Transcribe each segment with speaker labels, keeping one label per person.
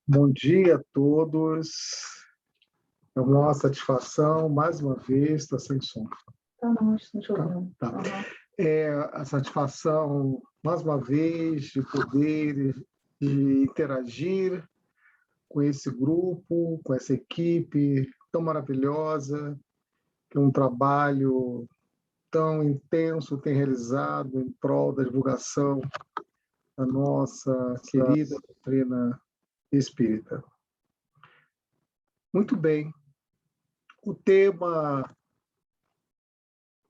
Speaker 1: Bom dia a todos. É uma maior satisfação, mais uma vez, está sem som.
Speaker 2: Tá, não, acho que não te ouvindo.
Speaker 1: Tá. É a satisfação, mais uma vez, de poder de interagir com esse grupo, com essa equipe tão maravilhosa, que um trabalho tão intenso tem realizado em prol da divulgação da nossa querida doutrina espírita. Muito bem. O tema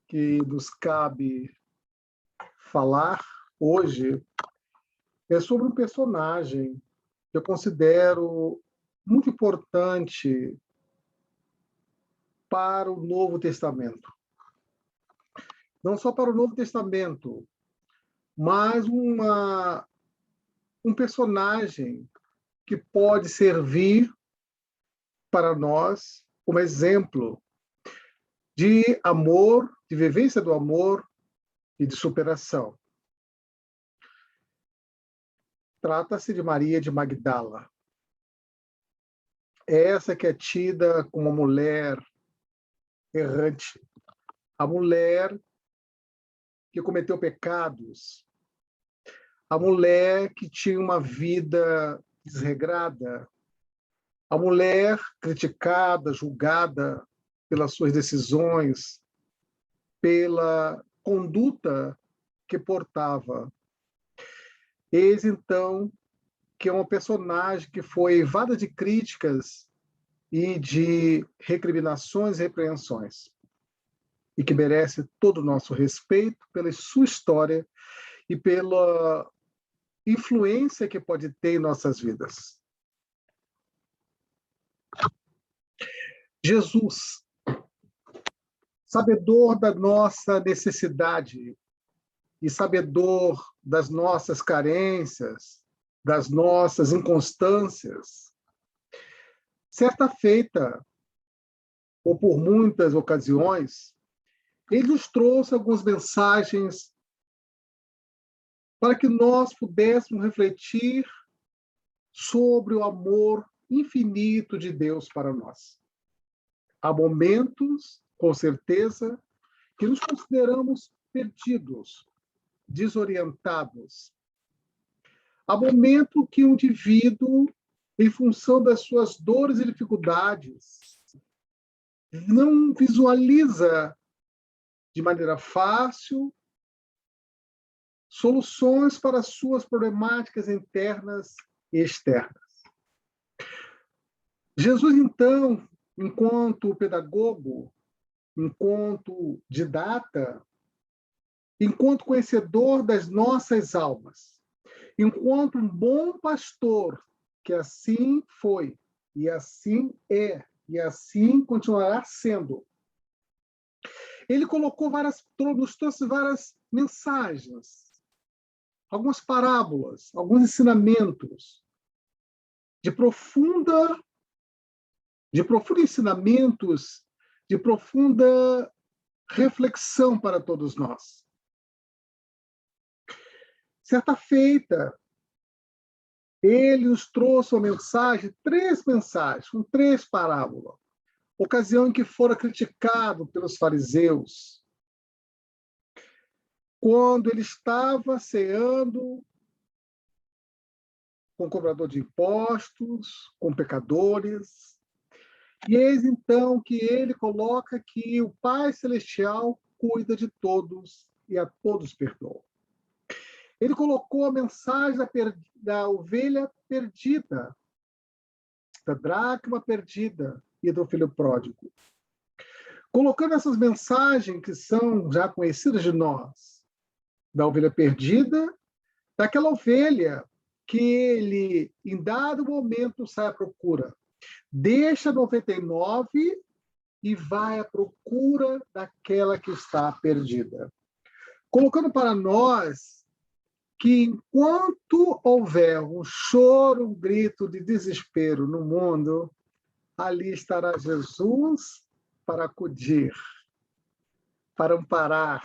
Speaker 1: que nos cabe falar hoje é sobre um personagem que eu considero muito importante para o Novo Testamento. Não só para o Novo Testamento, mas um personagem que pode servir para nós como exemplo de amor, de vivência do amor e de superação. Trata-se de Maria de Magdala. Essa que é tida como uma mulher errante, a mulher que cometeu pecados, a mulher que tinha uma vida desregrada, a mulher criticada, julgada pelas suas decisões, pela conduta que portava. Eis, então, que é uma personagem que foi evada de críticas e de recriminações e repreensões, e que merece todo o nosso respeito pela sua história e pela influência que pode ter em nossas vidas. Jesus, sabedor da nossa necessidade e sabedor das nossas carências, das nossas inconstâncias, certa feita, ou por muitas ocasiões, ele nos trouxe algumas mensagens para que nós pudéssemos refletir sobre o amor infinito de Deus para nós. Há momentos, com certeza, que nos consideramos perdidos, desorientados. Há momentos que o indivíduo, em função das suas dores e dificuldades, não visualiza de maneira fácil soluções para as suas problemáticas internas e externas. Jesus, então, enquanto pedagogo, enquanto didata, enquanto conhecedor das nossas almas, enquanto um bom pastor, que assim foi, e assim é, e assim continuará sendo, ele nos trouxe várias mensagens, algumas parábolas, alguns ensinamentos de profunda ensinamentos, de profunda reflexão para todos nós. Certa feita, ele nos trouxe uma mensagem, três mensagens, com três parábolas. Ocasião em que fora criticado pelos fariseus, quando ele estava ceando com cobrador de impostos, com pecadores. E eis então que ele coloca que o Pai Celestial cuida de todos e a todos perdoa. Ele colocou a mensagem da ovelha perdida, da dracma perdida e do filho pródigo. Colocando essas mensagens que são já conhecidas de nós, da ovelha perdida, daquela ovelha que ele, em dado momento, sai à procura. Deixa 99 e vai à procura daquela que está perdida. Colocando para nós que enquanto houver um choro, um grito de desespero no mundo, ali estará Jesus para acudir, para amparar,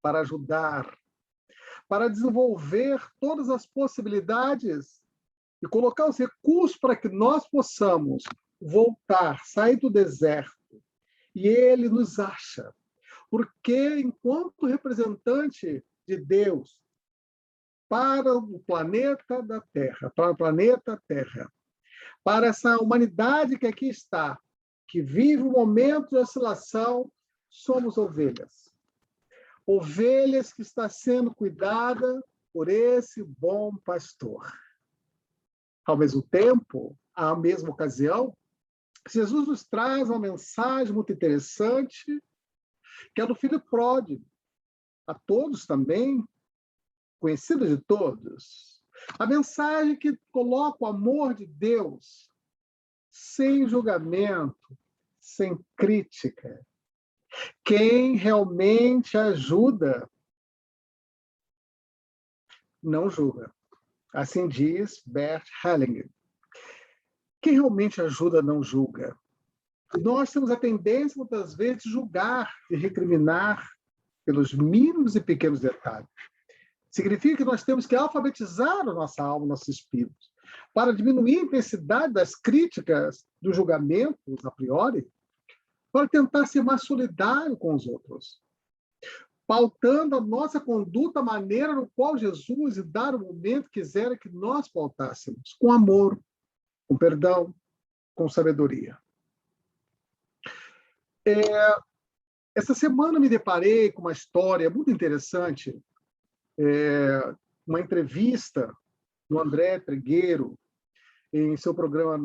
Speaker 1: para ajudar, para desenvolver todas as possibilidades e colocar os recursos para que nós possamos voltar, sair do deserto, e ele nos acha. Porque, enquanto representante de Deus para o planeta da Terra, para o planeta Terra, para essa humanidade que aqui está, que vive um momento de oscilação, somos ovelhas. Ovelhas que está sendo cuidada por esse bom pastor. Ao mesmo tempo, à mesma ocasião, Jesus nos traz uma mensagem muito interessante, que é do filho pródigo, a todos também, conhecida de todos. A mensagem que coloca o amor de Deus sem julgamento, sem crítica. Quem realmente ajuda, não julga. Assim diz Bert Hellinger. Quem realmente ajuda, não julga. Nós temos a tendência, muitas vezes, de julgar e recriminar pelos mínimos e pequenos detalhes. Significa que nós temos que alfabetizar a nossa alma, o nosso espírito, para diminuir a intensidade das críticas, dos julgamentos a priori, para tentar ser mais solidário com os outros, pautando a nossa conduta, a maneira no qual Jesus, em dado momento, quisera que nós pautássemos, com amor, com perdão, com sabedoria. Essa semana me deparei com uma história muito interessante, uma entrevista do André Trigueiro, em seu programa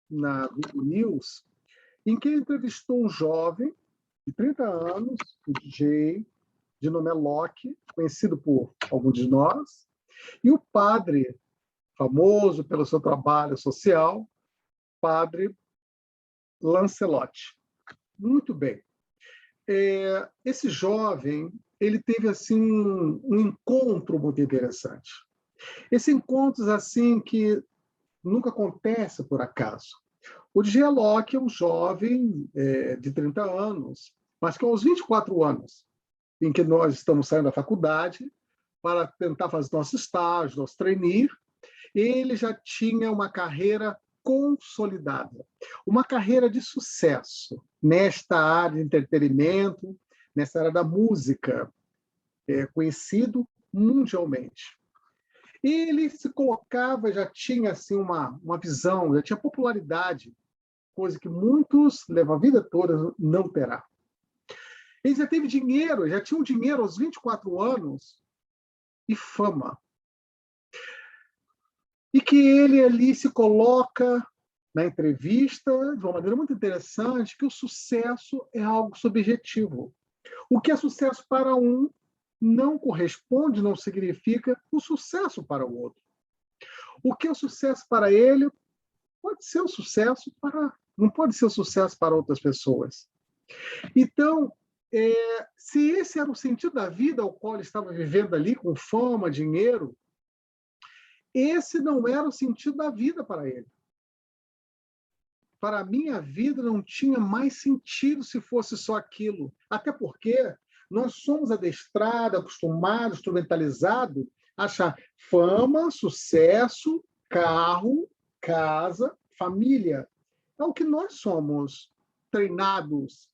Speaker 1: na Google News, em que ele entrevistou um jovem de 30 anos, um DJ, de nome Locke, conhecido por alguns de nós, e o padre, famoso pelo seu trabalho social, padre Lancelotti. Muito bem. Esse jovem, ele teve assim um encontro muito interessante. Esse encontro assim que nunca acontece por acaso. O DJ Locke é um jovem de 30 anos, mas que aos 24 anos, em que nós estamos saindo da faculdade para tentar fazer nosso estágio, nosso trainee, ele já tinha uma carreira consolidada, uma carreira de sucesso nesta área de entretenimento, nessa área da música, conhecido mundialmente. Ele se colocava, já tinha assim, uma visão, já tinha popularidade, coisa que muitos levam a vida toda não terá. Ele já teve dinheiro, já tinha um dinheiro aos 24 anos e fama. E que ele ali se coloca na entrevista de uma maneira muito interessante, que o sucesso é algo subjetivo. O que é sucesso para um não corresponde, não significa o sucesso para o outro. O que é o sucesso para ele pode ser o sucesso não pode ser o sucesso para outras pessoas. Então, se esse era o sentido da vida ao qual ele estava vivendo ali, com fama, dinheiro, esse não era o sentido da vida para ele. Para a minha vida não tinha mais sentido se fosse só aquilo. Até porque nós somos adestrados, acostumados, instrumentalizados a achar fama, sucesso, carro, casa, família. É o que nós somos treinados,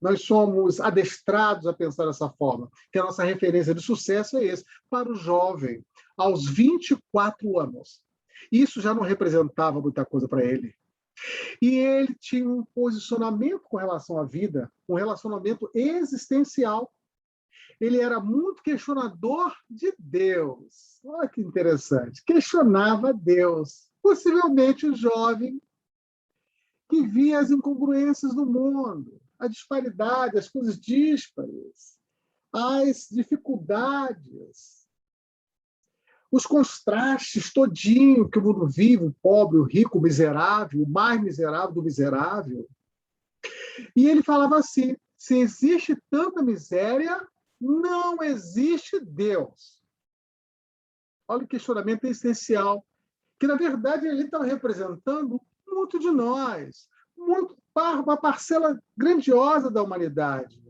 Speaker 1: nós somos adestrados a pensar dessa forma. Que a nossa referência de sucesso é esse. Para o jovem, aos 24 anos, isso já não representava muita coisa para ele. E ele tinha um posicionamento com relação à vida, um relacionamento existencial. Ele era muito questionador de Deus. Olha que interessante. Questionava Deus. Possivelmente o jovem que via as incongruências do mundo, a disparidade, as coisas díspares, as dificuldades, os contrastes todinho que o mundo vive, o pobre, o rico, o miserável, o mais miserável do miserável. E ele falava assim, se existe tanta miséria, não existe Deus. Olha o questionamento essencial, que, na verdade, ele estava representando muito de nós, uma parcela grandiosa da humanidade.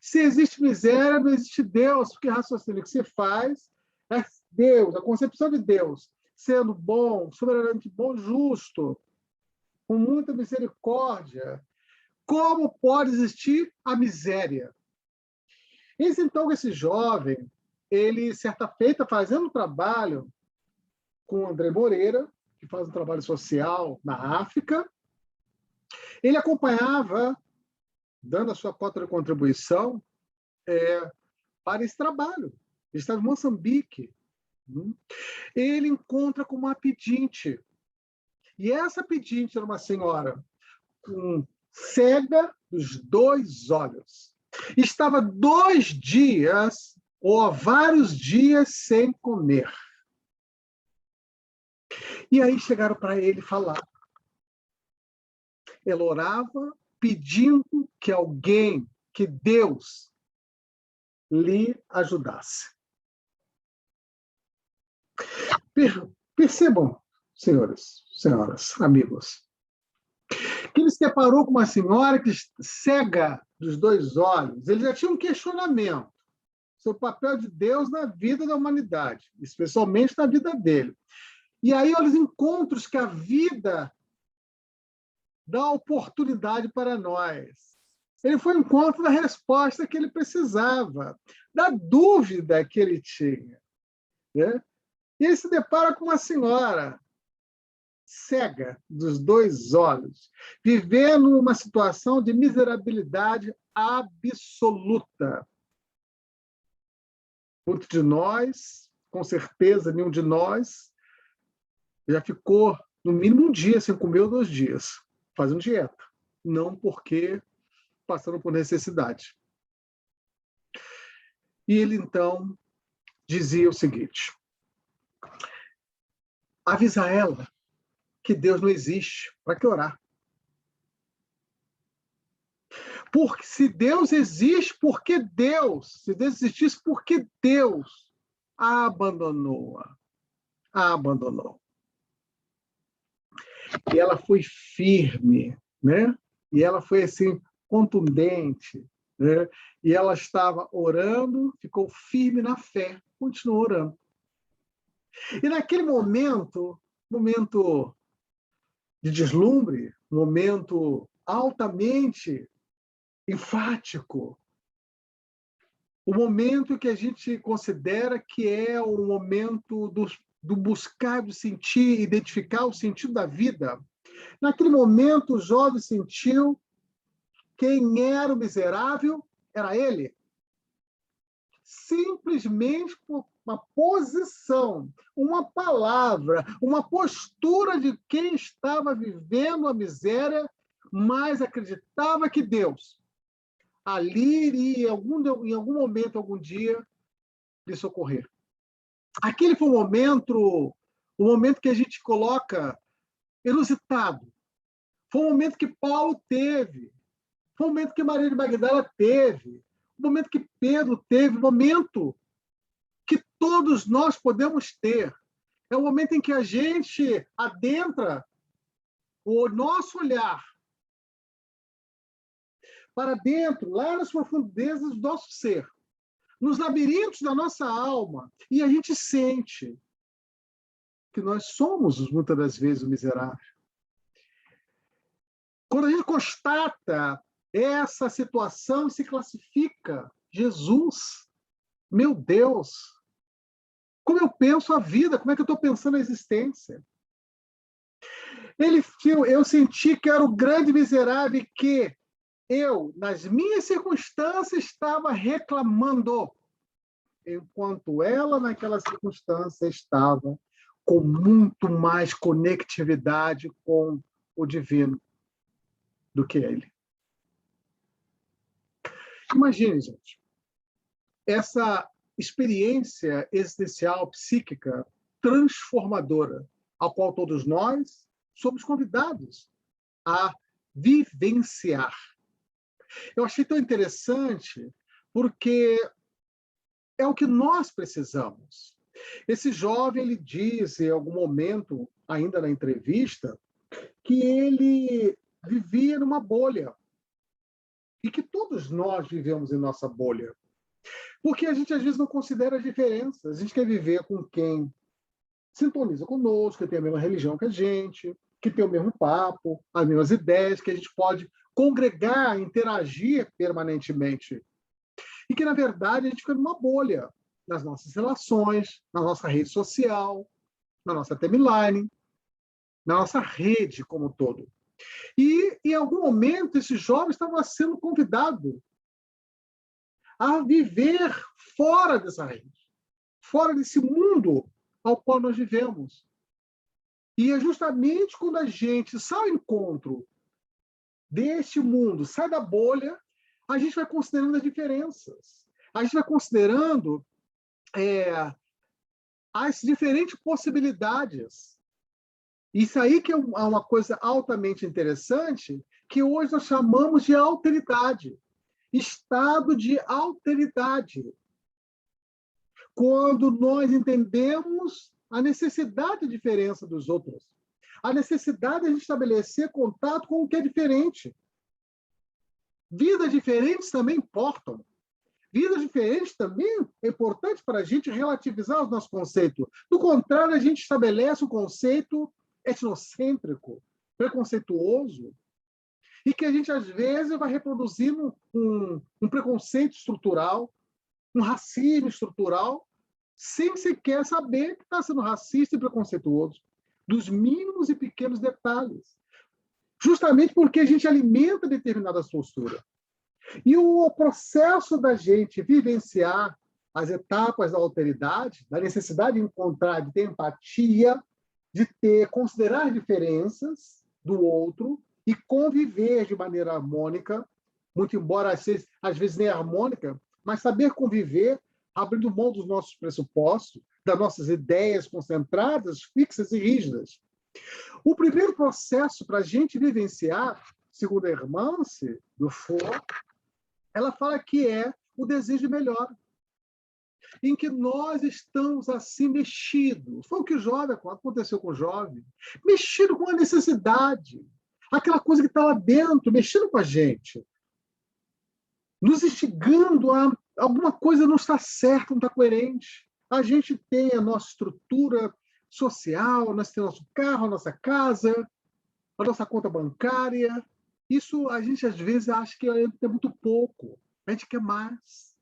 Speaker 1: Se existe miséria, não existe Deus, porque o raciocínio que se faz é Deus, a concepção de Deus. sendo bom, soberanamente bom, justo, com muita misericórdia, como pode existir a miséria? Eis então esse jovem, ele, certa feita, fazendo um trabalho com André Moreira, que faz um trabalho social na África, ele acompanhava, dando a sua cota de contribuição para esse trabalho. Ele estava em Moçambique. Ele encontra com uma pedinte. E essa pedinte era uma senhora cega dos 2 olhos. Estava 2 dias ou vários dias sem comer. E aí chegaram para ele falar. Ela orava pedindo que alguém, que Deus, lhe ajudasse. Percebam, senhoras, amigos, que ele se deparou com uma senhora que cega dos 2 olhos. Ele já tinha um questionamento sobre o papel de Deus na vida da humanidade, especialmente na vida dele. E aí, olha os encontros que a vida dá oportunidade para nós. Ele foi ao encontro da resposta que ele precisava, da dúvida que ele tinha. Né? E ele se depara com uma senhora cega dos 2 olhos, vivendo uma situação de miserabilidade absoluta. Muitos de nós, com certeza, nenhum de nós já ficou no mínimo um dia sem comer ou 2 dias, fazendo dieta. Não porque passando por necessidade. E ele, então, dizia o seguinte: avisa ela que Deus não existe. Para que orar? Porque se Deus existe, por que Deus? Se Deus existisse, por que Deus a abandonou? A abandonou. E ela foi firme, né? E ela foi assim contundente, né? E ela estava orando, ficou firme na fé, continuou orando. E naquele momento de deslumbre, momento altamente enfático, o momento que a gente considera que é o momento do buscar, do sentir, identificar o sentido da vida. Naquele momento, o jovem sentiu quem era o miserável, era ele. Simplesmente por uma posição, uma palavra, uma postura de quem estava vivendo a miséria, mas acreditava que Deus ali iria, em algum momento, algum dia, lhe socorrer. Aquele foi o momento que a gente coloca inusitado. Foi o momento que Paulo teve, foi o momento que Maria de Magdala teve, o momento que Pedro teve, o momento que todos nós podemos ter. É o momento em que a gente adentra o nosso olhar para dentro, lá nas profundezas do nosso ser, nos labirintos da nossa alma, e a gente sente que nós somos, muitas das vezes, o miserável. Quando a gente constata essa situação e se classifica, Jesus, meu Deus, como eu penso a vida, como é que eu estou pensando a existência? Eu senti que era o grande miserável que eu, nas minhas circunstâncias, estava reclamando, enquanto ela, naquela circunstância, estava com muito mais conectividade com o divino do que ele. Imagine, gente, essa experiência existencial, psíquica, transformadora, a qual todos nós somos convidados a vivenciar. Eu achei tão interessante porque é o que nós precisamos. Esse jovem, ele diz em algum momento, ainda na entrevista, que ele vivia numa bolha e que todos nós vivemos em nossa bolha. Porque a gente, às vezes, não considera a diferença. A gente quer viver com quem sintoniza conosco, que tem a mesma religião que a gente, que tem o mesmo papo, as mesmas ideias, que a gente pode congregar, interagir permanentemente. E que, na verdade, a gente fica numa bolha nas nossas relações, na nossa rede social, na nossa timeline, na nossa rede como um todo. E, em algum momento, esses jovens estavam sendo convidados a viver fora dessa rede, fora desse mundo ao qual nós vivemos. E é justamente quando a gente sai ao encontro deste mundo, sai da bolha, a gente vai considerando as diferenças. A gente vai considerando as diferentes possibilidades. Isso aí que é uma coisa altamente interessante, que hoje nós chamamos de alteridade. Estado de alteridade. Quando nós entendemos a necessidade de diferença dos outros, a necessidade de a gente estabelecer contato com o que é diferente. Vidas diferentes também importam. Vidas diferentes também é importante para a gente relativizar os nossos conceitos. Do contrário, a gente estabelece um conceito etnocêntrico, preconceituoso, e que a gente, às vezes, vai reproduzindo um preconceito estrutural, um racismo estrutural, sem sequer saber que está sendo racista e preconceituoso, dos mínimos e pequenos detalhes. Justamente porque a gente alimenta determinadas posturas. E o processo da gente vivenciar as etapas da alteridade, da necessidade de encontrar, de ter empatia, de considerar diferenças do outro e conviver de maneira harmônica, muito embora às vezes nem harmônica, mas saber conviver abrindo mão dos nossos pressupostos, das nossas ideias concentradas, fixas e rígidas. O primeiro processo para a gente vivenciar, segundo a Hermance Dufour, ela fala que é o desejo melhor, em que nós estamos assim mexidos. Foi o que aconteceu com o jovem, mexido com a necessidade, aquela coisa que está lá dentro, mexendo com a gente, nos instigando a alguma coisa não está certa, não está coerente. A gente tem a nossa estrutura social, nós temos nosso carro, a nossa casa, a nossa conta bancária. Isso a gente, às vezes, acha que é muito pouco. A gente quer mais.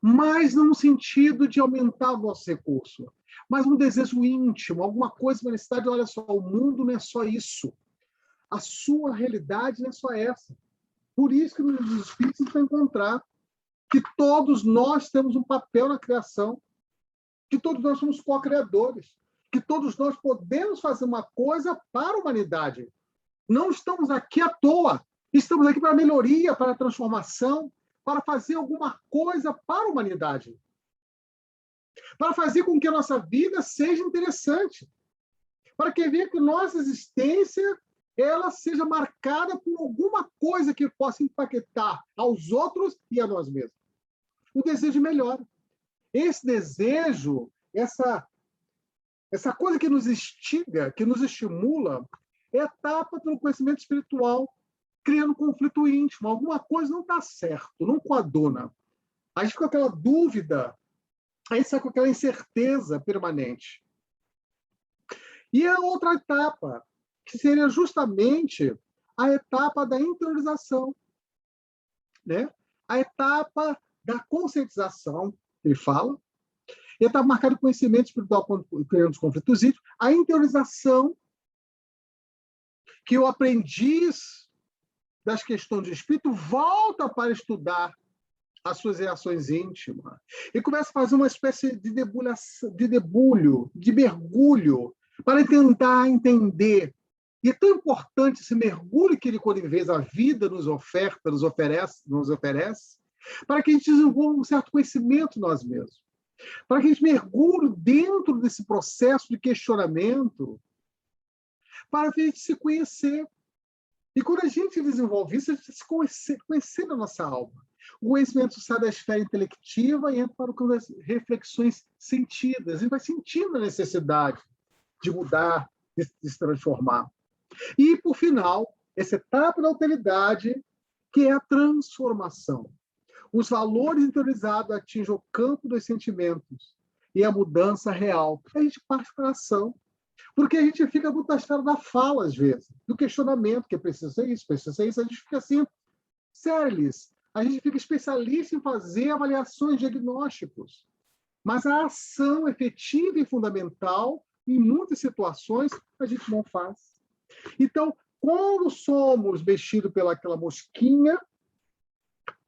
Speaker 1: Mas não no sentido de aumentar o nosso recurso, mas um desejo íntimo, alguma coisa, uma necessidade. Olha só, o mundo não é só isso. A sua realidade não é só essa. Por isso que nos Espíritos vai encontrar que todos nós temos um papel na criação, que todos nós somos co-criadores, que todos nós podemos fazer uma coisa para a humanidade. Não estamos aqui à toa, estamos aqui para a melhoria, para a transformação, para fazer alguma coisa para a humanidade, para fazer com que a nossa vida seja interessante, para que veja que nossa existência ela seja marcada por alguma coisa que possa impactar aos outros e a nós mesmos. O desejo melhor. Esse desejo, essa coisa que nos instiga, que nos estimula, é a etapa pelo conhecimento espiritual, criando conflito íntimo. Alguma coisa não está certo, não coaduna. A gente fica com aquela dúvida, a gente sai com aquela incerteza permanente. E a outra etapa, que seria justamente a etapa da interiorização, né? A etapa da conscientização, ele fala, e está marcado o conhecimento espiritual criando os conflitos íntimos, a interiorização, que o aprendiz das questões de espírito volta para estudar as suas reações íntimas e começa a fazer uma espécie de debulho, de mergulho, para tentar entender. E é tão importante esse mergulho que ele, quando vez a vida nos oferece, para que a gente desenvolva um certo conhecimento nós mesmos, para que a gente mergulhe dentro desse processo de questionamento, para a gente se conhecer. E quando a gente desenvolve isso, a gente se conhecer na nossa alma. O conhecimento sai da esfera intelectiva e entra para o campo das reflexões sentidas. A gente vai sentindo a necessidade de mudar, de se transformar. E, por final, essa etapa da alteridade, que é a transformação. Os valores interiorizados atingem o campo dos sentimentos e a mudança real. A gente parte para a ação. Porque a gente fica muito na esfera da fala, às vezes, do questionamento, que precisa ser isso, precisa ser isso. A gente fica assim, sério, a gente fica especialista em fazer avaliações, diagnósticos. Mas a ação efetiva e fundamental, em muitas situações, a gente não faz. Então, quando somos mexidos pelaquela mosquinha,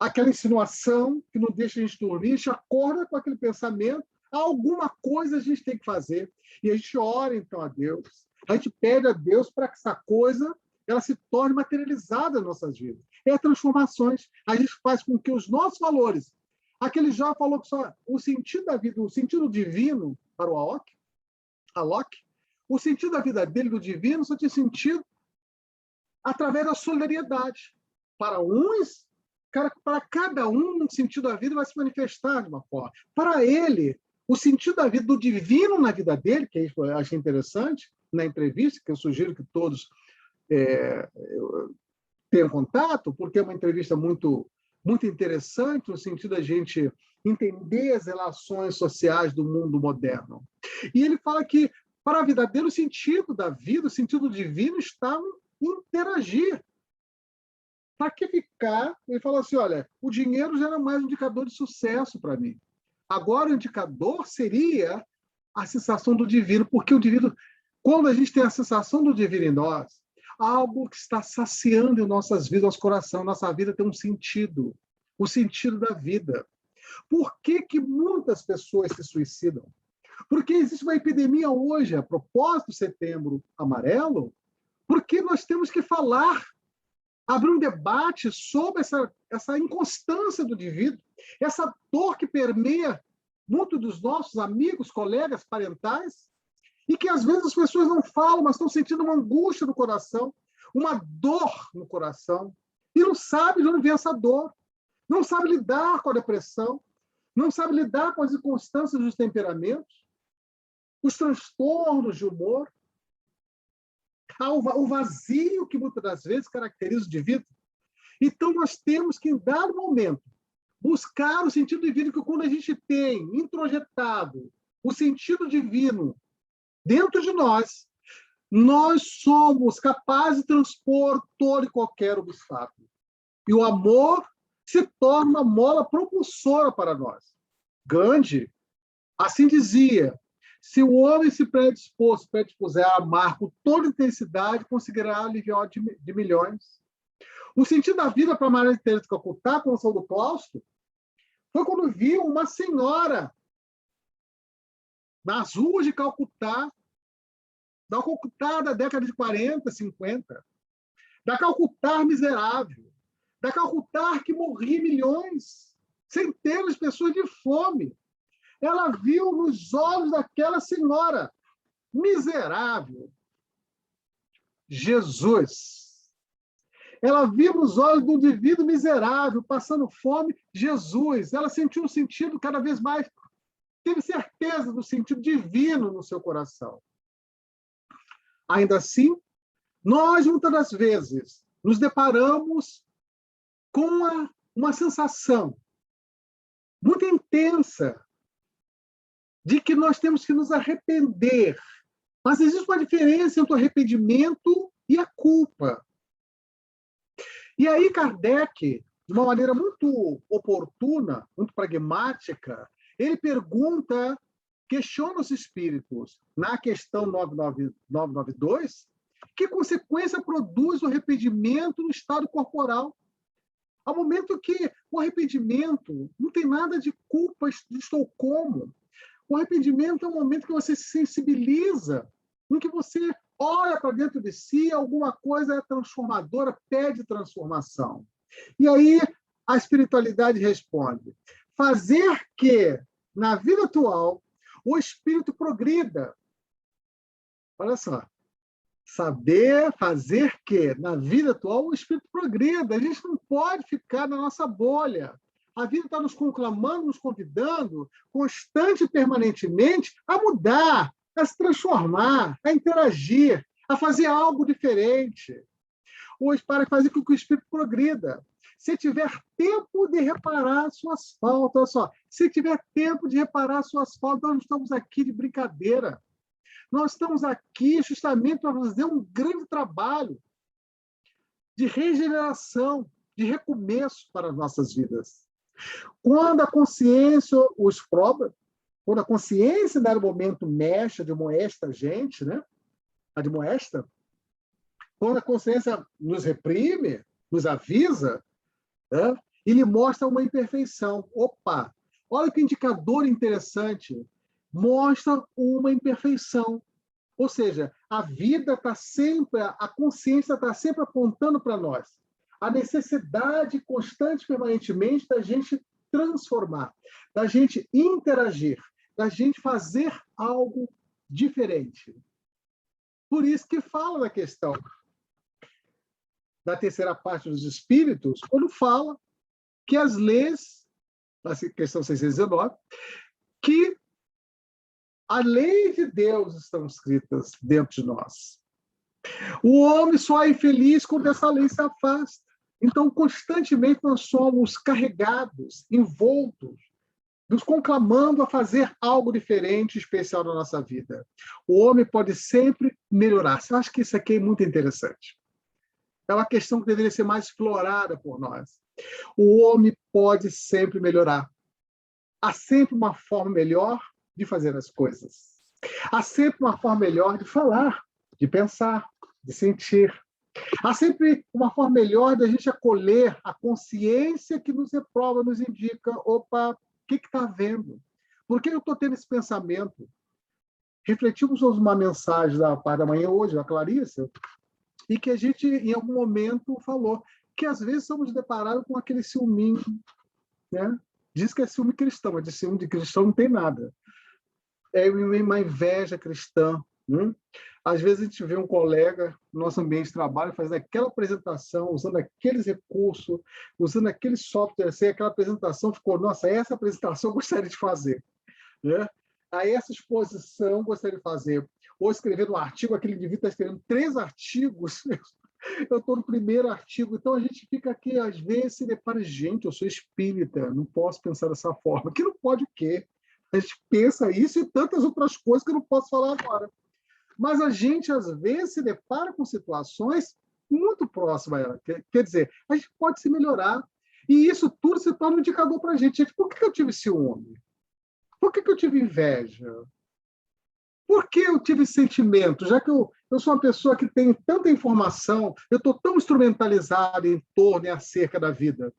Speaker 1: aquela insinuação que não deixa a gente dormir, a gente acorda com aquele pensamento, alguma coisa a gente tem que fazer. E a gente ora, então, a Deus. A gente pede a Deus para que essa coisa ela se torne materializada nas nossas vidas. É transformações. A gente faz com que os nossos valores... Aquele jovem falou que só o sentido da vida, o sentido divino para o Alok, o sentido da vida dele, do divino, só tinha sentido através da solidariedade. Para uns, para cada um, o sentido da vida vai se manifestar de uma forma. Para ele, o sentido da vida, do divino na vida dele, que eu achei interessante, na entrevista, que eu sugiro que todos tenham contato, porque é uma entrevista muito, muito interessante, no sentido da gente entender as relações sociais do mundo moderno. E ele fala que, para a vida dele, o sentido da vida, o sentido divino está em interagir. Para que ficar? Ele fala assim, olha, o dinheiro já era mais um indicador de sucesso para mim. Agora o indicador seria a sensação do divino, porque o divino, quando a gente tem a sensação do divino em nós, algo que está saciando em nossas vidas, nosso coração, nossa vida tem um sentido, o sentido da vida. Por que que muitas pessoas se suicidam? Porque existe uma epidemia hoje, a propósito do Setembro Amarelo, porque nós temos que falar, abrir um debate sobre essa inconstância do indivíduo, essa dor que permeia muitos dos nossos amigos, colegas, parentais, e que às vezes as pessoas não falam, mas estão sentindo uma angústia no coração, uma dor no coração, e não sabe de onde vem essa dor, não sabe lidar com a depressão, não sabe lidar com as inconstâncias dos temperamentos, os transtornos de humor, o vazio que muitas das vezes caracteriza o indivíduo. Então, nós temos que, em dado momento, buscar o sentido divino, que quando a gente tem introjetado o sentido divino dentro de nós, nós somos capazes de transpor todo e qualquer obstáculo. E o amor se torna uma mola propulsora para nós. Gandhi assim dizia: se o homem se predispuser a amar com toda intensidade, conseguirá aliviar de milhões. O sentido da vida para Maria Teresa de Calcutá, quando saiu do claustro, foi quando viu uma senhora nas ruas de Calcutá, da Calcutá da década de 40, 50, da Calcutá miserável, da Calcutá que morria milhões, centenas de pessoas de fome. Ela viu nos olhos daquela senhora miserável Jesus. Ela viu nos olhos do indivíduo miserável, passando fome, Jesus. Ela sentiu um sentido cada vez mais, teve certeza do sentido divino no seu coração. Ainda assim, nós, muitas das vezes, nos deparamos com uma sensação muito intensa de que nós temos que nos arrepender. Mas existe uma diferença entre o arrependimento e a culpa. E aí Kardec, de uma maneira muito oportuna, muito pragmática, ele pergunta, questiona os espíritos, na questão 992, que consequência produz o arrependimento no estado corporal? Ao momento que o arrependimento não tem nada de culpa de estou como. O arrependimento é um momento que você se sensibiliza, em que você olha para dentro de si, alguma coisa é transformadora, pede transformação. E aí a espiritualidade responde: fazer que, na vida atual, o espírito progrida. Olha só. Saber fazer que, na vida atual, o espírito progrida. A gente não pode ficar na nossa bolha. A vida está nos conclamando, nos convidando, constante e permanentemente, a mudar, a se transformar, a interagir, a fazer algo diferente. Hoje, para fazer com que o espírito progrida. Se tiver tempo de reparar suas faltas, olha só, se tiver tempo de reparar suas faltas, nós não estamos aqui de brincadeira. Nós estamos aqui justamente para fazer um grande trabalho de regeneração, de recomeço para as nossas vidas. Quando a consciência os prova, quando a consciência, no momento, mexe, admoesta a gente, né? Admoesta, quando a consciência nos reprime, nos avisa, né? E lhe mostra uma imperfeição. Opa! Olha que indicador interessante. Mostra uma imperfeição. Ou seja, a vida está sempre, a consciência está sempre apontando para nós a necessidade constante, permanentemente, da gente transformar, da gente interagir, da gente fazer algo diferente. Por isso que fala na questão da terceira parte dos Espíritos, quando fala que as leis, na questão 619, que a lei de Deus estão escritas dentro de nós. O homem só é infeliz quando essa lei se afasta. Então, constantemente nós somos carregados, envoltos, nos conclamando a fazer algo diferente, especial na nossa vida. O homem pode sempre melhorar. Eu acho que isso aqui é muito interessante. É uma questão que deveria ser mais explorada por nós. O homem pode sempre melhorar. Há sempre uma forma melhor de fazer as coisas. Há sempre uma forma melhor de falar, de pensar, de sentir. Há sempre uma forma melhor de a gente acolher a consciência que nos reprova, nos indica, opa, o que está havendo? Por que eu estou tendo esse pensamento? Refletimos sobre uma mensagem da parte da manhã hoje, da Clarissa, e que a gente, em algum momento, falou que às vezes somos deparados com aquele ciúminho, né? Diz que é ciúme cristão, mas de ciúme de cristão não tem nada. É uma inveja cristã. Né? Às vezes a gente vê um colega no nosso ambiente de trabalho fazendo aquela apresentação, usando aqueles recursos, usando aquele software, assim, aquela apresentação ficou, nossa, essa apresentação eu gostaria de fazer. Né? Aí essa exposição eu gostaria de fazer. Ou escrevendo um artigo, aquele indivíduo está escrevendo 3 artigos, eu estou no primeiro artigo, então a gente fica aqui, às vezes, se depara, gente, eu sou espírita, não posso pensar dessa forma. Que não pode o quê? A gente pensa isso e tantas outras coisas que eu não posso falar agora. Mas a gente, às vezes, se depara com situações muito próximas a ela. Quer dizer, a gente pode se melhorar. E isso tudo se torna um indicador para a gente. Gente, por que eu tive ciúme? Por que eu tive inveja? Por que eu tive sentimento? Já que eu sou uma pessoa que tem tanta informação, eu estou tão instrumentalizado em torno e acerca da vida.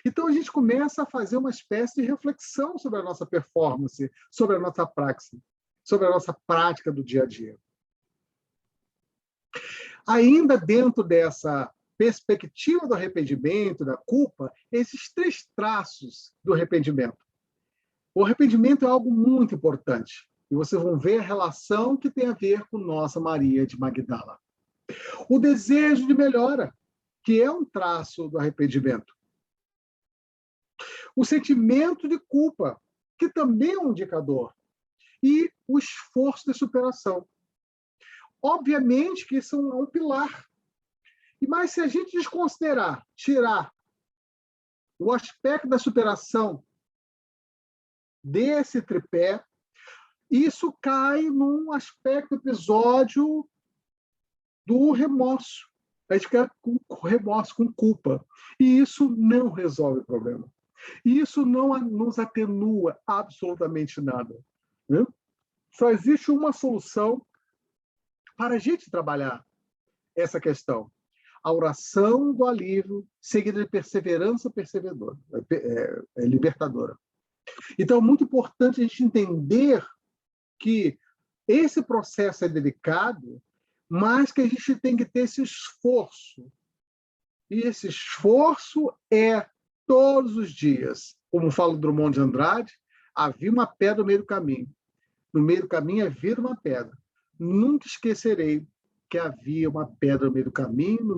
Speaker 1: Então, a gente começa a fazer uma espécie de reflexão sobre a nossa performance, sobre a nossa praxis, sobre a nossa prática do dia a dia. Ainda dentro dessa perspectiva do arrependimento, da culpa, esses 3 traços do arrependimento. O arrependimento é algo muito importante. E vocês vão ver a relação que tem a ver com nossa Maria de Magdala. O desejo de melhora, que é um traço do arrependimento. O sentimento de culpa, que também é um indicador. E o esforço de superação. Obviamente que isso é um pilar. Mas se a gente desconsiderar, tirar o aspecto da superação desse tripé, isso cai num aspecto, episódio do remorso. A gente fica com remorso, com culpa. E isso não resolve o problema. Isso não nos atenua absolutamente nada. Né? Só existe uma solução para a gente trabalhar essa questão. A oração do alívio, seguida de perseverança libertadora. Então, é muito importante a gente entender que esse processo é delicado, mas que a gente tem que ter esse esforço. E esse esforço é todos os dias. Como fala Drummond de Andrade, havia uma pedra no meio do caminho. No meio do caminho havia uma pedra. Nunca esquecerei que havia uma pedra no meio do caminho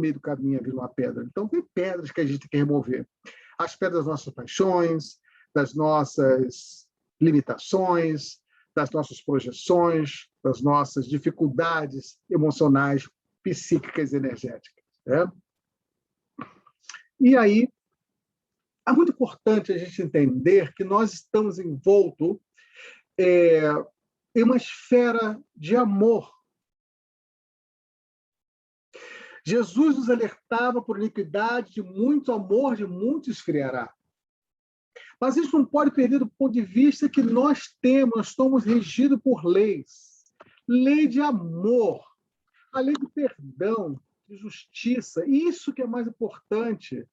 Speaker 1: havia uma pedra. Então, tem pedras que a gente tem que remover. As pedras das nossas paixões, das nossas limitações, das nossas projeções, das nossas dificuldades emocionais, psíquicas e energéticas. Né? E aí, é muito importante a gente entender que nós estamos envoltos em uma esfera de amor. Jesus nos alertava por iniquidade de muitos, o amor de muitos esfriará. Mas a gente não pode perder do ponto de vista que nós somos regidos por leis. Lei de amor, a lei de perdão, de justiça. Isso que é mais importante.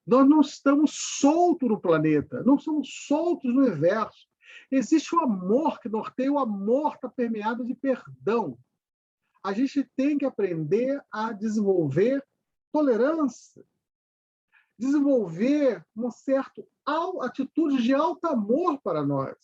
Speaker 1: Nós não estamos soltos no planeta, não estamos soltos no universo. Existe o amor que norteia, o amor está permeado de perdão. A gente tem que aprender a desenvolver tolerância, desenvolver uma certa atitude de alto amor para nós,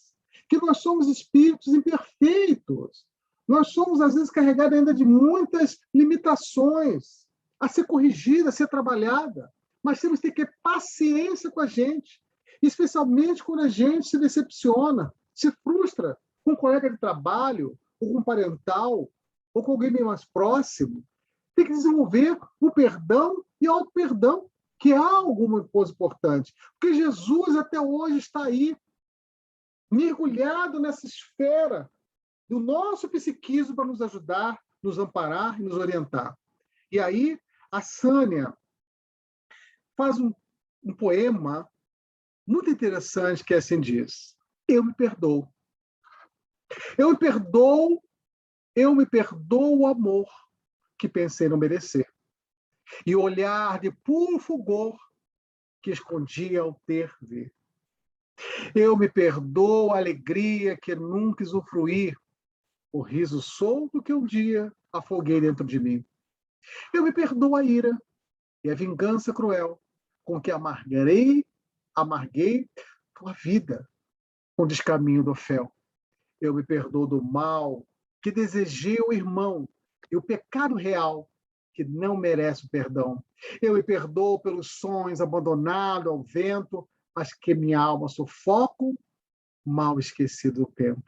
Speaker 1: que nós somos espíritos imperfeitos. Nós somos, às vezes, carregados ainda de muitas limitações a ser corrigida, a ser trabalhada, mas temos que ter paciência com a gente, especialmente quando a gente se decepciona, se frustra com um colega de trabalho, ou com um parental, ou com alguém bem mais próximo. Tem que desenvolver o perdão e o auto-perdão, que é alguma coisa importante. Porque Jesus até hoje está aí, mergulhado nessa esfera do nosso psiquismo para nos ajudar, nos amparar e nos orientar. E aí, a Sânia faz um poema muito interessante que assim diz: eu me perdoo. Eu me perdoo o amor que pensei não merecer. E o olhar de puro fulgor que escondia ao ter ver. Eu me perdoo a alegria que nunca usufruí, o riso solto que um dia afoguei dentro de mim. Eu me perdoo a ira e a vingança cruel com que amarguei tua vida com descaminho do fel. Eu me perdoo do mal que desejei ao irmão e o pecado real que não merece o perdão. Eu me perdoo pelos sonhos abandonados ao vento, mas que minha alma sufoco, mal esquecido do tempo.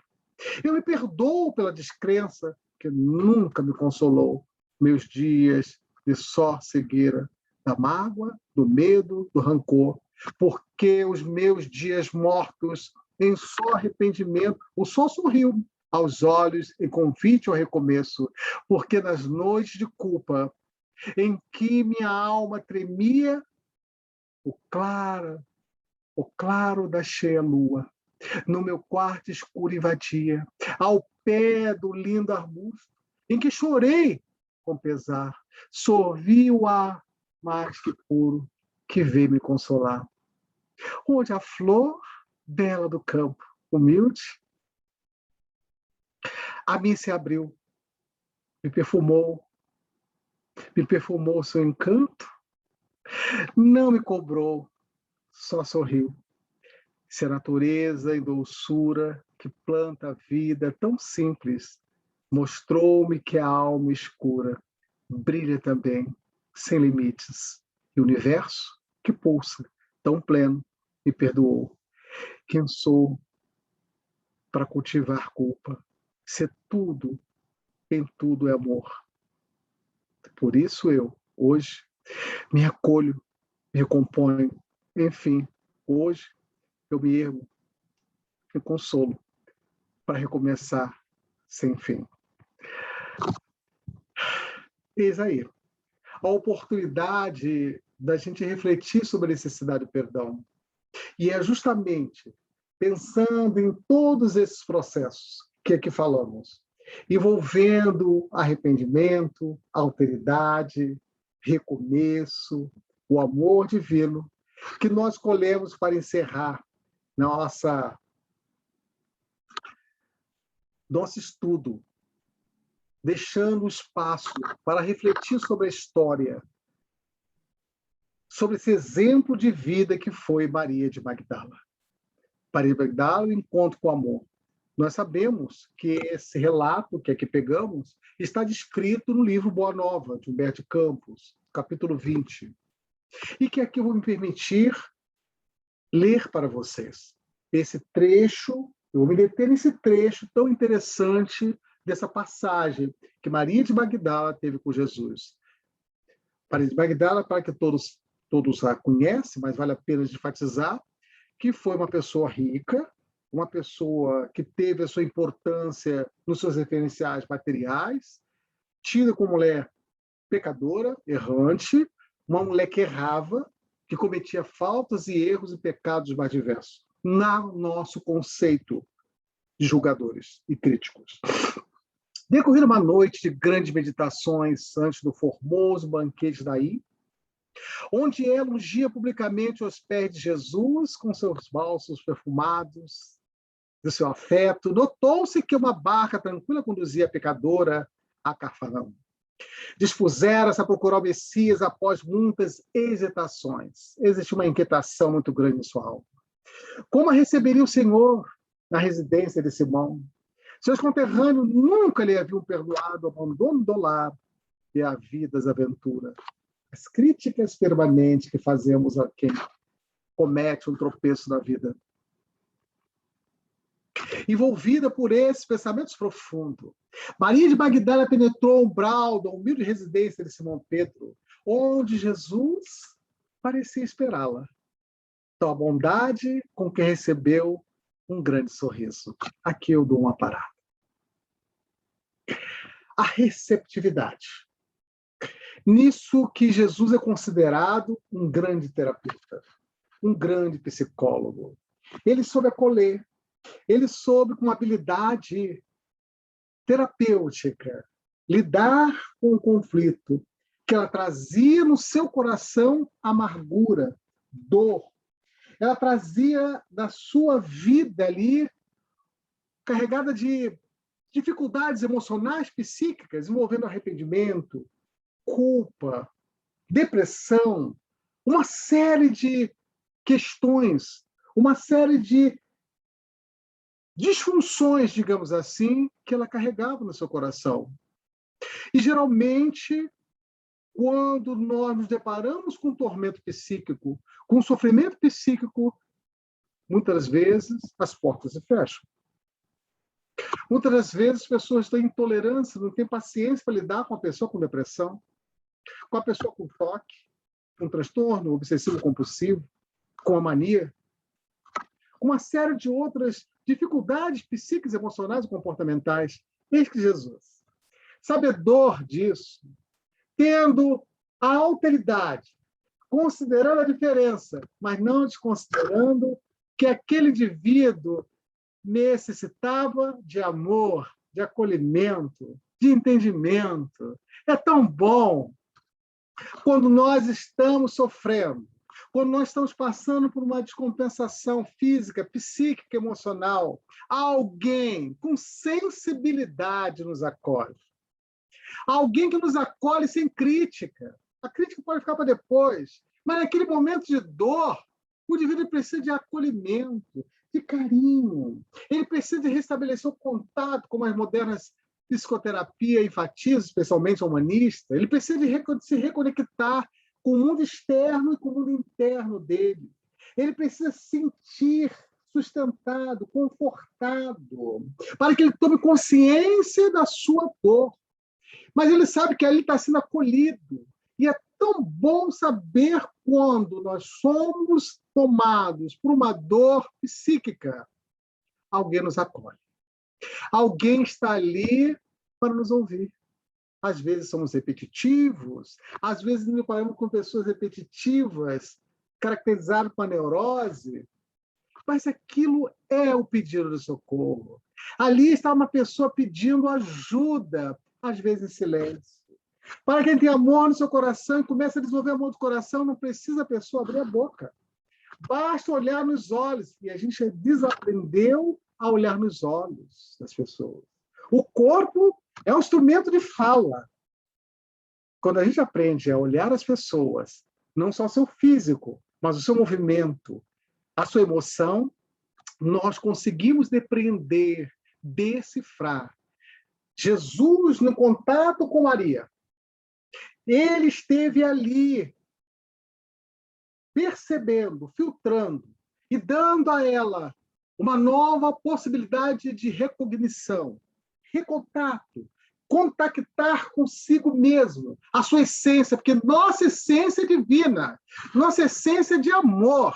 Speaker 1: Eu me perdoo pela descrença que nunca me consolou. Meus dias de só cegueira, da mágoa, do medo, do rancor, porque os meus dias mortos em só arrependimento, o sol sorriu aos olhos em convite ao recomeço, porque nas noites de culpa em que minha alma tremia, o claro da cheia lua, no meu quarto escuro invadia, ao pé do lindo arbusto, em que chorei com pesar, sorvi o ar mais que puro, que veio me consolar. Onde a flor bela do campo, humilde, a mim se abriu, me perfumou seu encanto, não me cobrou, só sorriu. Se a natureza em doçura que planta a vida tão simples, mostrou-me que a alma escura brilha também, sem limites, e o universo que pulsa, tão pleno, me perdoou. Quem sou para cultivar culpa, se tudo, em tudo é amor? Por isso eu, hoje, me acolho, me recomponho, enfim, hoje eu me ergo, me consolo para recomeçar sem fim. Eis aí a oportunidade da gente refletir sobre a necessidade do perdão. E é justamente pensando em todos esses processos que aqui falamos, envolvendo arrependimento, alteridade, recomeço, o amor divino, que nós escolhemos para encerrar nosso estudo, deixando espaço para refletir sobre a história, sobre esse exemplo de vida que foi Maria de Magdala. Maria de Magdala, o encontro com o amor. Nós sabemos que esse relato que aqui pegamos está descrito no livro Boa Nova, de Humberto de Campos, capítulo 20. E que aqui eu vou me permitir ler para vocês esse trecho, eu vou me deter nesse trecho tão interessante dessa passagem que Maria de Magdala teve com Jesus. Maria de Magdala, para que todos a conhecem, mas vale a pena enfatizar, que foi uma pessoa rica, uma pessoa que teve a sua importância nos seus referenciais materiais, tida como mulher pecadora, errante, uma mulher que errava, que cometia faltas e erros e pecados mais diversos, no nosso conceito de julgadores e críticos. Decorrida uma noite de grandes meditações antes do formoso banquete daí, onde ela ungia publicamente os pés de Jesus com seus bálsamos perfumados, do seu afeto, notou-se que uma barca tranquila conduzia a pecadora a Cafarnaum. Dispusera-se a procurar o Messias após muitas hesitações. Existe uma inquietação muito grande em sua alma. Como a receberia o Senhor na residência de Simão? Seus conterrâneos nunca lhe haviam perdoado o abandono do lar e a vida das aventuras. As críticas permanentes que fazemos a quem comete um tropeço na vida. Envolvida por esses pensamentos profundos, Maria de Magdala penetrou o umbral da humilde residência de Simão Pedro, onde Jesus parecia esperá-la. Então, a bondade com que recebeu um grande sorriso. Aqui eu dou uma parada. A receptividade. Nisso que Jesus é considerado um grande terapeuta, um grande psicólogo. Ele soube acolher, ele soube com habilidade terapêutica lidar com o conflito que ela trazia no seu coração amargura, dor. Ela trazia da sua vida ali carregada de dificuldades emocionais, psíquicas, envolvendo arrependimento, culpa, depressão, uma série de questões, uma série de disfunções, digamos assim, que ela carregava no seu coração. E, geralmente, quando nós nos deparamos com um tormento psíquico, com um sofrimento psíquico, muitas vezes as portas se fecham. Muitas das vezes as pessoas têm intolerância, não têm paciência para lidar com a pessoa com depressão, com a pessoa com toque, com transtorno obsessivo-compulsivo, com a mania, com uma série de outras dificuldades psíquicas, emocionais e comportamentais. Eis que Jesus, sabedor disso, tendo a alteridade, considerando a diferença, mas não desconsiderando que aquele indivíduo necessitava de amor, de acolhimento, de entendimento. É tão bom quando nós estamos sofrendo, quando nós estamos passando por uma descompensação física, psíquica, emocional, alguém com sensibilidade nos acolhe. Alguém que nos acolhe sem crítica. A crítica pode ficar para depois, mas naquele momento de dor, o indivíduo precisa de acolhimento, de carinho. Ele precisa de restabelecer o contato com as modernas psicoterapia enfatizam, especialmente a humanista. Ele precisa de se reconectar com o mundo externo e com o mundo interno dele. Ele precisa se sentir sustentado, confortado, para que ele tome consciência da sua dor. Mas ele sabe que ali está sendo acolhido. E é tão bom saber quando nós somos tomados por uma dor psíquica, alguém nos acolhe. Alguém está ali para nos ouvir. Às vezes somos repetitivos, às vezes nos deparamos com pessoas repetitivas, caracterizadas por neurose, mas aquilo é o pedido de socorro. Ali está uma pessoa pedindo ajuda, às vezes em silêncio. Para quem tem amor no seu coração e começa a desenvolver amor do coração, não precisa a pessoa abrir a boca. Basta olhar nos olhos. E a gente desaprendeu a olhar nos olhos das pessoas. O corpo é um instrumento de fala. Quando a gente aprende a olhar as pessoas, não só o seu físico, mas o seu movimento, a sua emoção, nós conseguimos depreender, decifrar. Jesus, no contato com Maria, ele esteve ali, percebendo, filtrando e dando a ela uma nova possibilidade de recognição, recontato, contactar consigo mesmo, a sua essência, porque nossa essência é divina, nossa essência é de amor.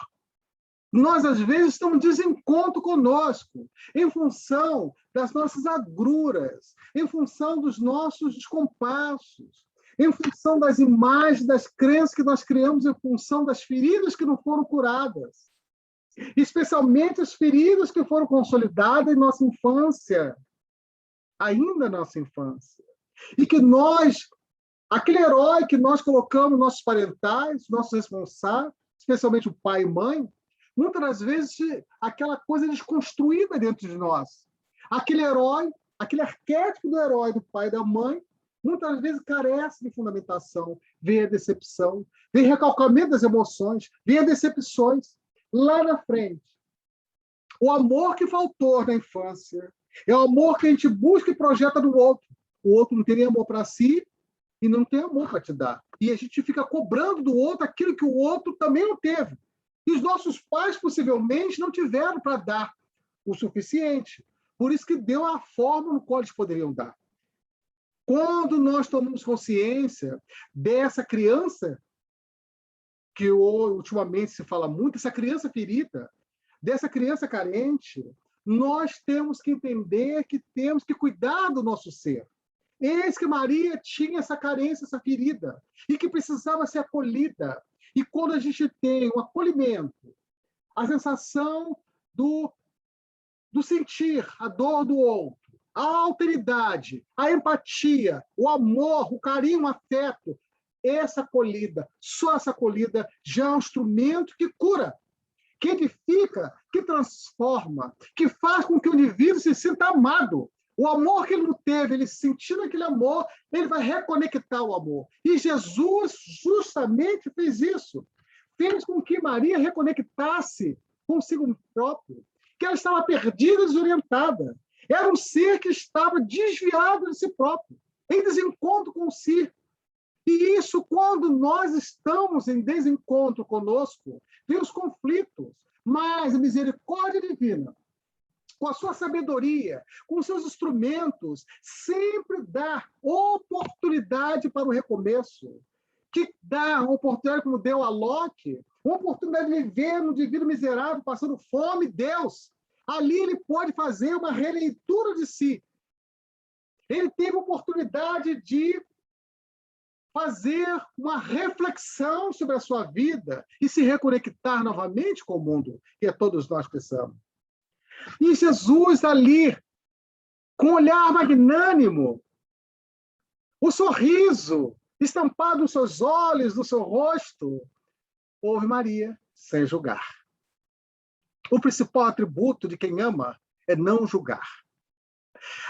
Speaker 1: Nós, às vezes, estamos em desencontro conosco, em função das nossas agruras, em função dos nossos descompassos, em função das imagens, das crenças que nós criamos, em função das feridas que não foram curadas, especialmente as feridas que foram consolidadas em nossa infância, ainda na nossa infância, e que nós, aquele herói que nós colocamos, nossos parentais, nossos responsáveis, especialmente o pai e mãe, muitas das vezes aquela coisa desconstruída dentro de nós. Aquele herói, aquele arquétipo do herói, do pai e da mãe, muitas vezes carece de fundamentação, vem a decepção, vem recalcamento das emoções, vem a decepções. Lá na frente, o amor que faltou na infância é o amor que a gente busca e projeta no outro. O outro não tem nem amor para si e não tem amor para te dar. E a gente fica cobrando do outro aquilo que o outro também não teve. E os nossos pais, possivelmente, não tiveram para dar o suficiente. Por isso que deu a forma no qual eles poderiam dar. Quando nós tomamos consciência dessa criança, que ultimamente se fala muito, essa criança ferida, dessa criança carente, nós temos que entender que temos que cuidar do nosso ser. Eis que Maria tinha essa carência, essa ferida, e que precisava ser acolhida. E quando a gente tem o acolhimento, a sensação do sentir a dor do outro, a alteridade, a empatia, o amor, o carinho, o afeto, essa acolhida, só essa acolhida já é um instrumento que cura, que edifica, que transforma, que faz com que o indivíduo se sinta amado. O amor que ele não teve, ele sentindo aquele amor, ele vai reconectar o amor. E Jesus justamente fez isso. Fez com que Maria reconectasse consigo próprio, que ela estava perdida, desorientada. Era um ser que estava desviado de si próprio, em desencontro com si. E isso, quando nós estamos em desencontro conosco, vem os conflitos, mas a misericórdia divina, com a sua sabedoria, com os seus instrumentos, sempre dá oportunidade para o recomeço, que dá uma oportunidade, como deu a Locke, uma oportunidade de viver no indivíduo miserável, passando fome, Deus. Ali ele pode fazer uma releitura de si. Ele teve a oportunidade de fazer uma reflexão sobre a sua vida e se reconectar novamente com o mundo, que todos nós precisamos. E Jesus ali, com um olhar magnânimo, o sorriso estampado nos seus olhos, no seu rosto, ouve Maria sem julgar. O principal atributo de quem ama é não julgar.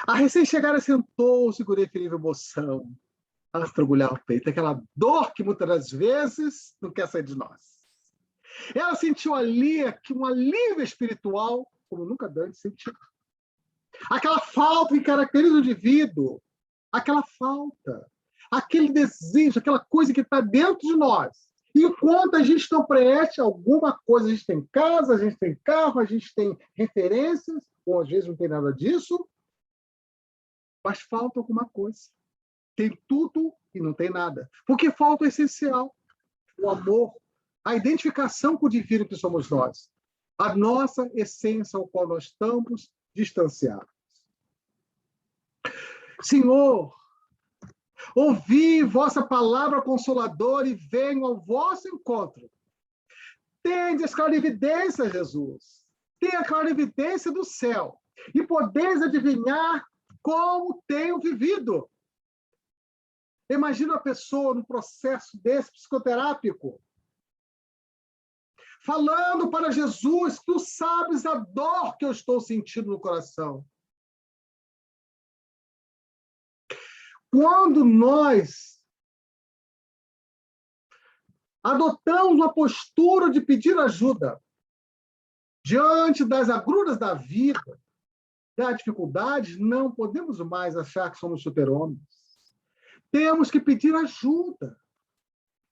Speaker 1: A recém-chegada sentou-se com indefinível emoção, a estragulhar o peito, aquela dor que muitas das vezes não quer sair de nós. Ela sentiu ali um alívio espiritual, como nunca antes sentiu. Aquela falta que caracteriza o indivíduo, aquela falta, aquele desejo, aquela coisa que está dentro de nós. E enquanto a gente não preenche alguma coisa, a gente tem casa, a gente tem carro, a gente tem referências, ou às vezes não tem nada disso, mas falta alguma coisa. Tem tudo e não tem nada. Porque falta o essencial, o amor, a identificação com o divino que somos nós, a nossa essência ao qual nós estamos distanciados. Senhor, ouvi vossa palavra consoladora e venho ao vosso encontro. Tendes clarividência, Jesus. Tenha a clarividência do céu e podeis adivinhar como tenho vivido. Imagina a pessoa num processo desse psicoterápico, falando para Jesus, tu sabes a dor que eu estou sentindo no coração. Quando nós adotamos uma postura de pedir ajuda diante das agruras da vida, das dificuldades, não podemos mais achar que somos super-homens. Temos que pedir ajuda.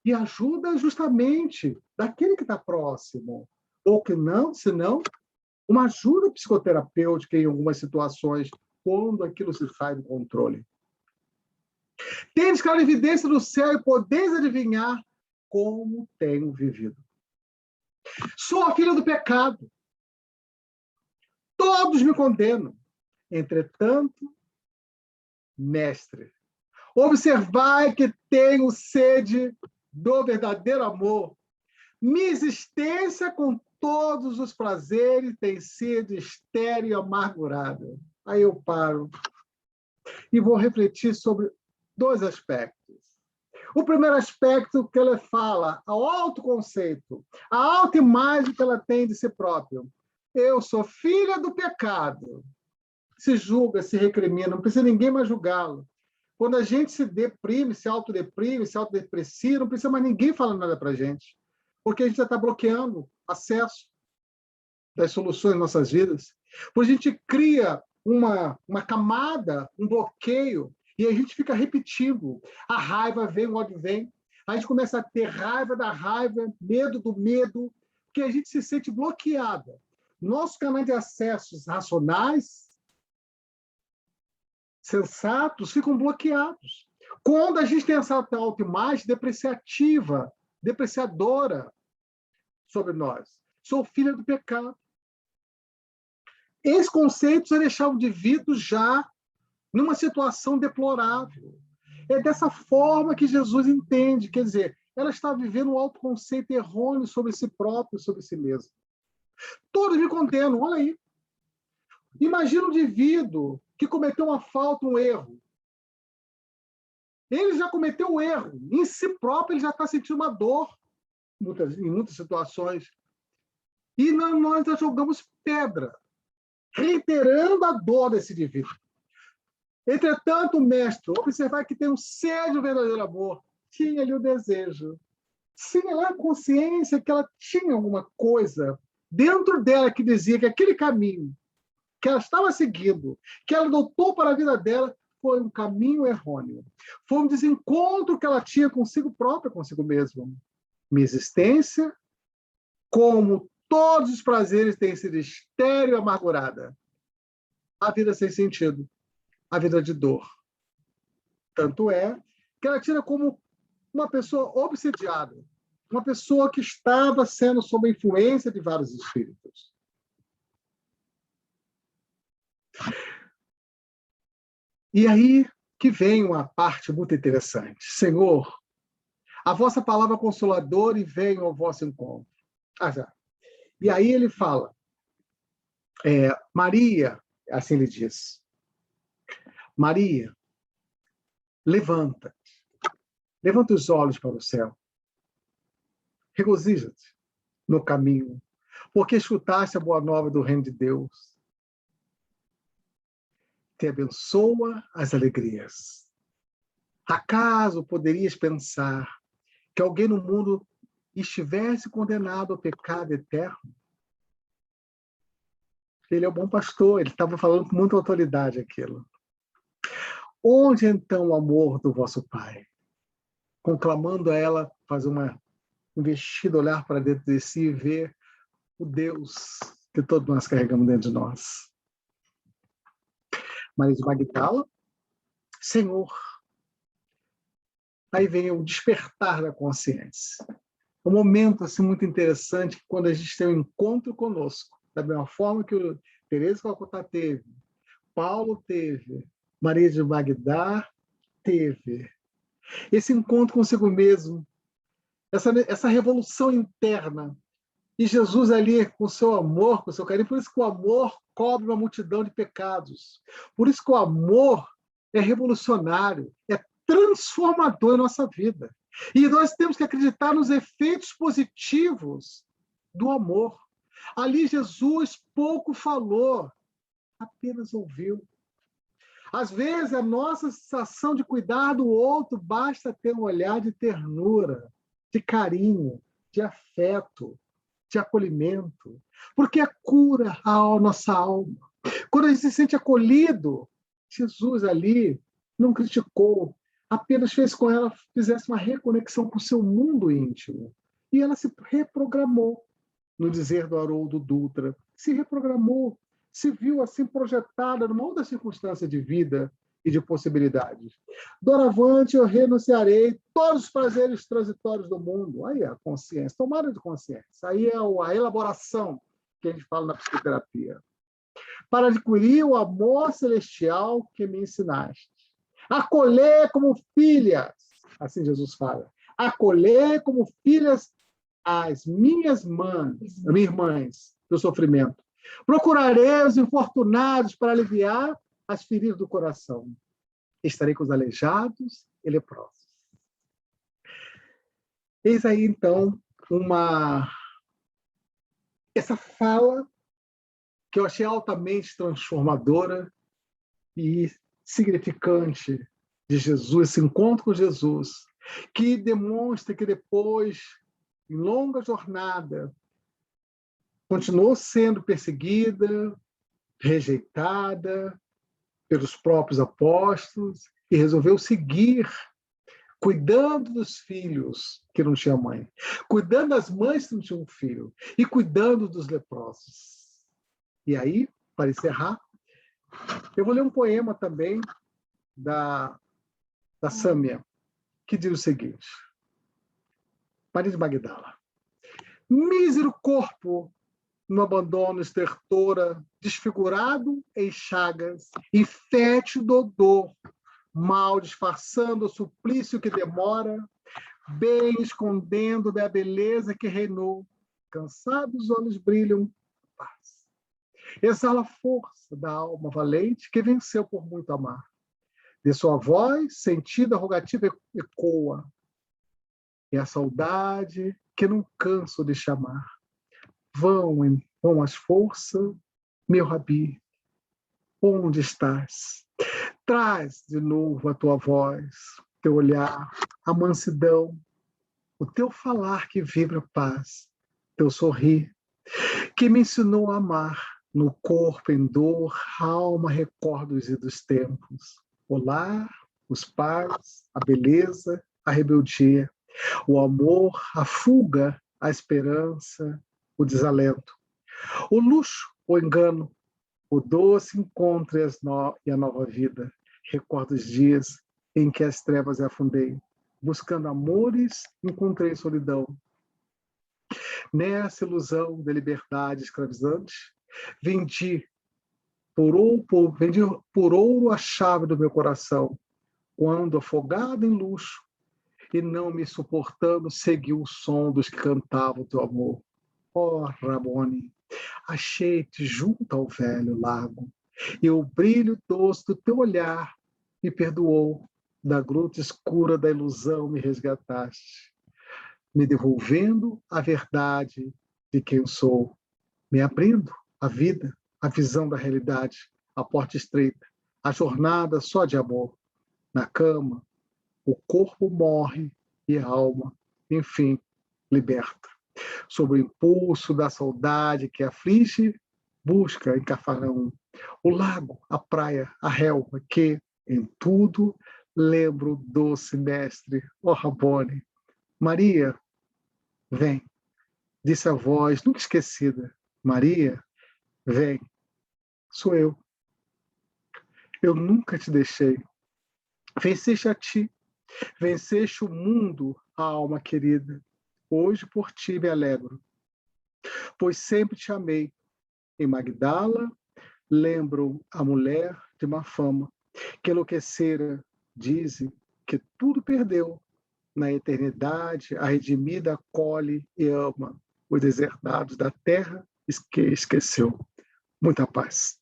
Speaker 1: E ajuda justamente daquele que está próximo. Ou que não, senão, uma ajuda psicoterapêutica em algumas situações, quando aquilo se sai do controle. Tendes clarividência do céu e podeis adivinhar como tenho vivido. Sou filho do pecado. Todos me condenam. Entretanto, mestre, observai que tenho sede do verdadeiro amor. Minha existência com todos os prazeres tem sido estéril e amargurada. Aí eu paro e vou refletir sobre dois aspectos. O primeiro aspecto que ela fala, o autoconceito, a autoimagem que ela tem de si própria. Eu sou filha do pecado. Se julga, se recrimina, não precisa ninguém mais julgá-lo. Quando a gente se deprime, se autodeprecia, não precisa mais ninguém falar nada para a gente, porque a gente já está bloqueando acesso das soluções em nossas vidas. Porque a gente cria uma camada, um bloqueio, e a gente fica repetindo. A raiva vem, o ódio vem. A gente começa a ter raiva da raiva, medo do medo, porque a gente se sente bloqueada. Nossos canais de acessos racionais, sensatos, ficam bloqueados. Quando a gente tem essa autoimagem depreciativa, depreciadora sobre nós. Sou filha do pecado. Esses conceitos deixavam o indivíduo já numa situação deplorável. É dessa forma que Jesus entende, quer dizer, ela está vivendo um autoconceito errôneo sobre si próprio, sobre si mesmo. Todos me condenam, olha aí. Imagina um indivíduo que cometeu uma falta, um erro. Ele já cometeu um erro. Em si próprio, ele já está sentindo uma dor, em muitas situações. E nós já jogamos pedra, reiterando a dor desse indivíduo. Entretanto, o mestre, observar que tem um sede do verdadeiro amor, tinha ali o desejo. Tinha lá a consciência que ela tinha alguma coisa dentro dela que dizia que aquele caminho que ela estava seguindo, que ela adotou para a vida dela, foi um caminho errôneo. Foi um desencontro que ela tinha consigo própria, consigo mesma. Minha existência, como todos os prazeres, tem sido estéril e amargurada. A vida sem sentido, a vida de dor. Tanto é que ela tira como uma pessoa obsediada, uma pessoa que estava sendo sob a influência de vários espíritos. E aí que vem uma parte muito interessante. Senhor, a vossa palavra consoladora e venho ao vosso encontro. Já. E aí ele fala, Maria, assim ele diz, Maria, levanta os olhos para o céu, regozija-te no caminho, porque escutaste a boa nova do reino de Deus. Te abençoa as alegrias. Acaso poderias pensar que alguém no mundo estivesse condenado ao pecado eterno? Ele é o bom pastor, ele estava falando com muita autoridade aquilo. Onde então o amor do vosso Pai? Conclamando a ela fazer uma investida, olhar para dentro de si e ver o Deus que todos nós carregamos dentro de nós. Maria de Magdala, Senhor. Aí vem o despertar da consciência. Um momento assim, muito interessante, quando a gente tem um encontro conosco, da mesma forma que o Teresa de Calcutá teve, Paulo teve, Maria de Magdala teve. Esse encontro consigo mesmo, essa revolução interna, e Jesus ali com o seu amor, com o seu carinho, por isso que o amor cobre uma multidão de pecados. Por isso que o amor é revolucionário, é transformador em nossa vida. E nós temos que acreditar nos efeitos positivos do amor. Ali Jesus pouco falou, apenas ouviu. Às vezes, a nossa sensação de cuidar do outro basta ter um olhar de ternura, de carinho, de afeto, de acolhimento, porque cura a nossa alma. Quando a gente se sente acolhido, Jesus ali não criticou, apenas fez com ela, fizesse uma reconexão com o seu mundo íntimo. E ela se reprogramou, no dizer do Haroldo Dutra, se reprogramou, se viu assim projetada numa outra circunstância de vida, e de possibilidades. Doravante eu renunciarei todos os prazeres transitórios do mundo. Aí a consciência, tomada de consciência. Aí é a elaboração que a gente fala na psicoterapia. Para adquirir o amor celestial que me ensinaste. Acolher como filhas, assim Jesus fala, acolher como filhas as minhas irmãs do sofrimento. Procurarei os infortunados para aliviar as feridas do coração. Estarei com os aleijados e leprosos. Eis aí, então, essa fala que eu achei altamente transformadora e significante de Jesus, esse encontro com Jesus, que demonstra que depois, em longa jornada, continuou sendo perseguida, rejeitada pelos próprios apóstolos e resolveu seguir, cuidando dos filhos que não tinham mãe, cuidando das mães que não tinham filho e cuidando dos leprosos. E aí, para encerrar, eu vou ler um poema também da Sâmia, que diz o seguinte: Maria de Magdala. Mísero corpo no abandono estertora, desfigurado em chagas, e fétido odor, mal disfarçando o suplício que demora, bem escondendo-me a beleza que reinou. Cansados os olhos brilham, paz. Exala a força da alma valente que venceu por muito amar. De sua voz, sentida rogativa ecoa, e a saudade que não canso de chamar. Vão as forças, meu Rabi, onde estás? Traz de novo a tua voz, teu olhar, a mansidão, o teu falar que vibra paz, teu sorrir, que me ensinou a amar, no corpo em dor, a alma recordos e dos tempos. O lar, os pais, a beleza, a rebeldia, o amor, a fuga, a esperança, o desalento, o luxo, o engano, o doce encontro e a nova vida. Recordo os dias em que as trevas afundei. Buscando amores, encontrei solidão. Nessa ilusão de liberdade escravizante, vendi por ouro a chave do meu coração. Quando, afogado em luxo, e não me suportando, segui o som dos que cantavam o teu amor. Oh, Ramone, achei-te junto ao velho lago, e o brilho doce do teu olhar me perdoou, da gruta escura da ilusão me resgataste, me devolvendo a verdade de quem sou, me abrindo a vida, a visão da realidade, a porta estreita, a jornada só de amor. Na cama, o corpo morre e a alma, enfim, liberta. Sob o impulso da saudade que aflige, busca em Cafarnaum o lago, a praia, a relva, que, em tudo, lembro o doce mestre, ó Rabone. Maria, vem, disse a voz nunca esquecida. Maria, vem, sou eu. Eu nunca te deixei. Venceste a ti, venceste o mundo, a alma querida. Hoje por ti me alegro, pois sempre te amei. Em Magdala, lembro a mulher de má fama, que enlouquecera, dize que tudo perdeu. Na eternidade, a redimida acolhe e ama os deserdados da terra que esqueceu. Muita paz.